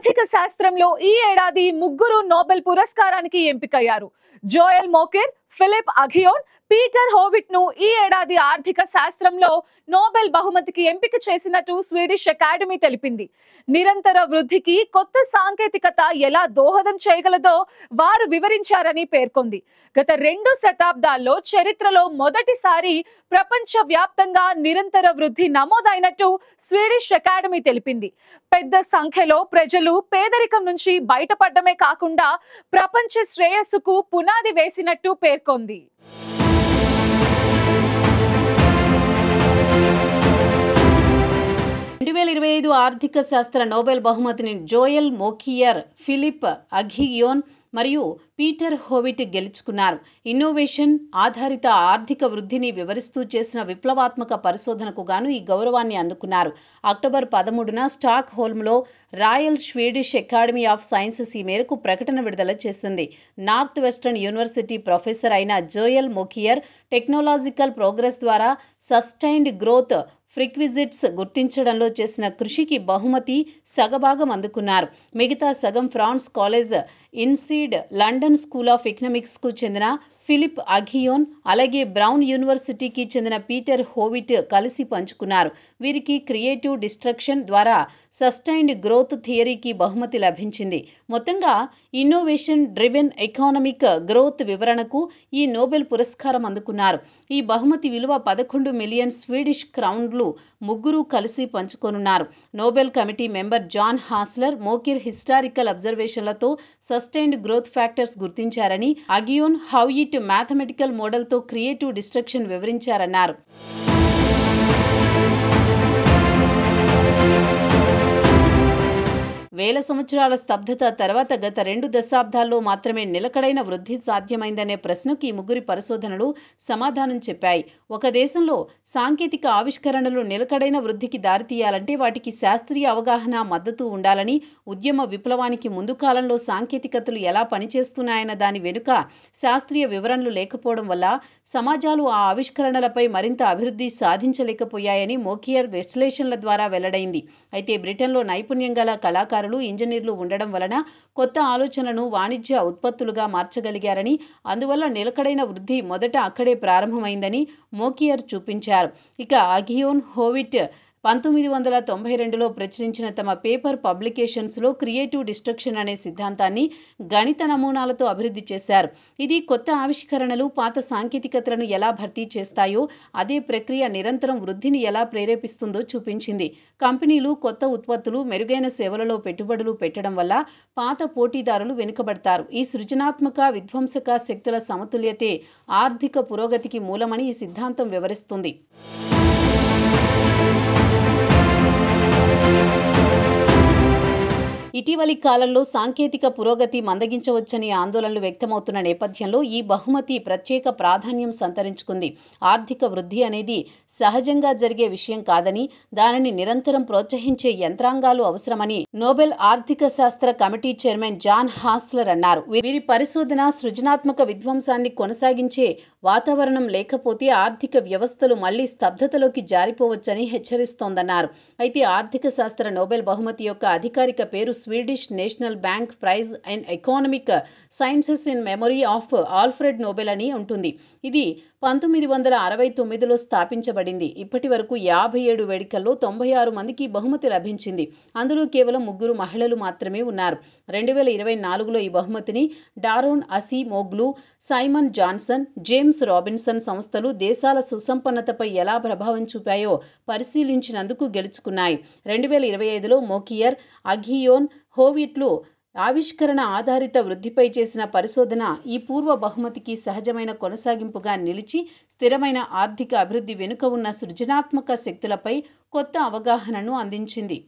ఆర్థిక శాస్త్రంలో ఈ ఏడాది ముగ్గురు నోబెల్ పురస్కారానికి ఎంపికయ్యారు. Joel Mokyr, Philippe Aghion, Peter Howitt ను ఈ ఏడాది ఆర్థిక శాస్త్రంలో నోబెల్ బహుమతికి ఎంపిక చేసినట్టు స్వీడిష్ అకాడమీ తెలిపింది. నిరంతర వృద్ధికి కొత్త సాంకేతికత ఎలా దోహదం చేయగలదో వారు వివరించారని పేర్కొంది. గత 2 శతాబ్దాల్లో చరిత్రలో మొదటిసారి ప్రపంచ వ్యాప్తంగా నిరంతర వృద్ధి నమోదైనట్టు స్వీడిష్ అకాడమీ తెలిపింది. పెద్ద సంఖ్యలో ప్రజలు పేదరికం నుంచి బయటపడమే కాకుండా ప్రపంచ శ్రేయస్సుకు పునాది వేసినట్టు పేర్కొంది. ఆర్థిక శాస్త్ర నోబెల్ బహుమతిని జోయల్ మోకియర్, ఫిలిప్ అఘియోన్ మరియు పీటర్ హోవిట్ గెలుచుకున్నారు. ఇన్నోవేషన్ ఆధారిత ఆర్థిక వృద్ధిని వివరిస్తూ చేసిన విప్లవాత్మక పరిశోధనకు గాను ఈ గౌరవాన్ని అందుకున్నారు. అక్టోబర్ 13న స్టాక్ హోల్మ్లో Royal Swedish Academy of Sciences ఈ మేరకు ప్రకటన విడుదల చేసింది. నార్త్ వెస్టర్న్ యూనివర్సిటీ ప్రొఫెసర్ అయిన జోయల్ మోకియర్ టెక్నాలజికల్ ప్రోగ్రెస్ ద్వారా సస్టైన్డ్ గ్రోత్ ప్రిక్విజిట్స్ గుర్తించడంలో చేసిన కృషికి బహుమతి సగభాగం అందుకున్నారు. మిగతా సగం France college INSEAD, London school of economics కు చెందిన ఫిలిప్ అఘియోన్, అలాగే బ్రౌన్ యూనివర్సిటీకి చెందిన పీటర్ హోవిట్ కలిసి పంచుకున్నారు. వీరికి క్రియేటివ్ డిస్ట్రక్షన్ ద్వారా సస్టైన్డ్ గ్రోత్ థియరీకి బహుమతి లభించింది. మొత్తంగా ఇన్నోవేషన్ డ్రివెన్ ఎకానమిక్ గ్రోత్ వివరణకు ఈ నోబెల్ పురస్కారం అందుకున్నారు. ఈ బహుమతి విలువ 11 మిలియన్ స్వీడిష్ క్రౌన్లు ముగ్గురు కలిసి పంచుకోనున్నారు. Nobel committee member John Hassler Mokyr historical అబ్జర్వేషన్లతో సస్టైన్డ్ గ్రోత్ ఫ్యాక్టర్స్ గుర్తించారని, అఘియోన్ హౌయిట్ మ్యాథమెటికల్ మోడల్తో క్రియేటివ్ డిస్ట్రక్షన్ వివరించారన్నారు. వేల సంవత్సరాల స్తబ్దత తర్వాత గత 2 దశాబ్దాల్లో మాత్రమే నిలకడైన వృద్ధి సాధ్యమైందనే ప్రశ్నకు ఈ ముగ్గురి పరిశోధనలు సమాధానం చెప్పాయి. ఒక దేశంలో సాంకేతిక ఆవిష్కరణలు నిలకడైన వృద్ధికి దారితీయాలంటే వాటికి శాస్త్రీయ అవగాహన, మద్దతు ఉండాలని, ఉద్యమ విప్లవానికి ముందు కాలంలో సాంకేతికతలు ఎలా పనిచేస్తున్నాయన్న దాని వెనుక శాస్త్రీయ వివరణలు లేకపోవడం వల్ల సమాజాలు ఆ ఆవిష్కరణలపై మరింత అభివృద్ధి సాధించలేకపోయాయని మోకియర్ విశ్లేషణల ద్వారా వెల్లడైంది. అయితే బ్రిటన్లో నైపుణ్యం గల కళాకారులు, ఇంజనీర్లు ఉండడం వలన కొత్త ఆలోచనలను వాణిజ్య ఉత్పత్తులుగా మార్చగలిగారని, అందువల్ల నిలకడైన వృద్ధి మొదట అక్కడే ప్రారంభమైందని మోకియర్ చూపించారు. ఇక అఘియోన్, హోవిట్ 1992లో ప్రచురించిన తమ పేపర్ పబ్లికేషన్స్లో క్రియేటివ్ డిస్ట్రక్షన్ అనే సిద్ధాంతాన్ని గణిత నమూనాలతో అభివృద్ధి చేశారు. ఇది కొత్త ఆవిష్కరణలు పాత సాంకేతికతలను ఎలా భర్తీ చేస్తాయో అదే ప్రక్రియ నిరంతరం వృద్ధిని ఎలా ప్రేరేపిస్తుందో చూపించింది. కంపెనీలు కొత్త ఉత్పత్తులు, మెరుగైన సేవలలో పెట్టుబడులు పెట్టడం వల్ల పాత పోటీదారులు వెనుకబడతారు. ఈ సృజనాత్మక, విధ్వంసక శక్తుల సమతుల్యతే ఆర్థిక పురోగతికి మూలమని ఈ సిద్ధాంతం వివరిస్తుంది. ఇటీవలి కాలంలో సాంకేతిక పురోగతి మందగించవచ్చని ఆందోళనలు వ్యక్తమవుతున్న నేపథ్యంలో ఈ బహుమతి ప్రత్యేక ప్రాధాన్యం సంతరించుకుంది. ఆర్థిక వృద్ధి అనేది సహజంగా జరిగే విషయం కాదని, దానిని నిరంతరం ప్రోత్సహించే యంత్రాంగాలు అవసరమని నోబెల్ ఆర్థిక శాస్త్ర కమిటీ చైర్మన్ జాన్ హాస్లర్ అన్నారు. వీరి పరిశోధన సృజనాత్మక విధ్వంసాన్ని కొనసాగించే వాతావరణం లేకపోతే ఆర్థిక వ్యవస్థలు మళ్లీ స్తబ్దతలోకి జారిపోవచ్చని హెచ్చరిస్తోందన్నారు. అయితే ఆర్థిక శాస్త్ర నోబెల్ బహుమతి యొక్క అధికారిక పేరు Swedish national bank prize in economic sciences in memory of Alfred Nobel అని ఉంటుంది. ఇది 1969లో స్థాపించబడింది. ఇప్పటి వరకు 57 వేడుకల్లో 96 మందికి బహుమతి లభించింది. అందులో కేవలం 3 మహిళలు మాత్రమే ఉన్నారు. 2024లో ఈ బహుమతిని డారోన్ అసిమోగ్లు, సైమన్ జాన్సన్, జేమ్స్ రాబిన్సన్ సంస్థలు దేశాల సుసంపన్నతపై ఎలా ప్రభావం చూపాయో పరిశీలించినందుకు గెలుచుకున్నాయి. 2025లో మోకియర్, అఘియోన్, హోవిట్లు ఆవిష్కరణ ఆధారిత వృద్ధిపై చేసిన పరిశోధన ఈ పూర్వ బహుమతికి సహజమైన కొనసాగింపుగా నిలిచి స్థిరమైన ఆర్థిక అభివృద్ధి వెనుక ఉన్న సృజనాత్మక శక్తులపై కొత్త అవగాహనను అందించింది.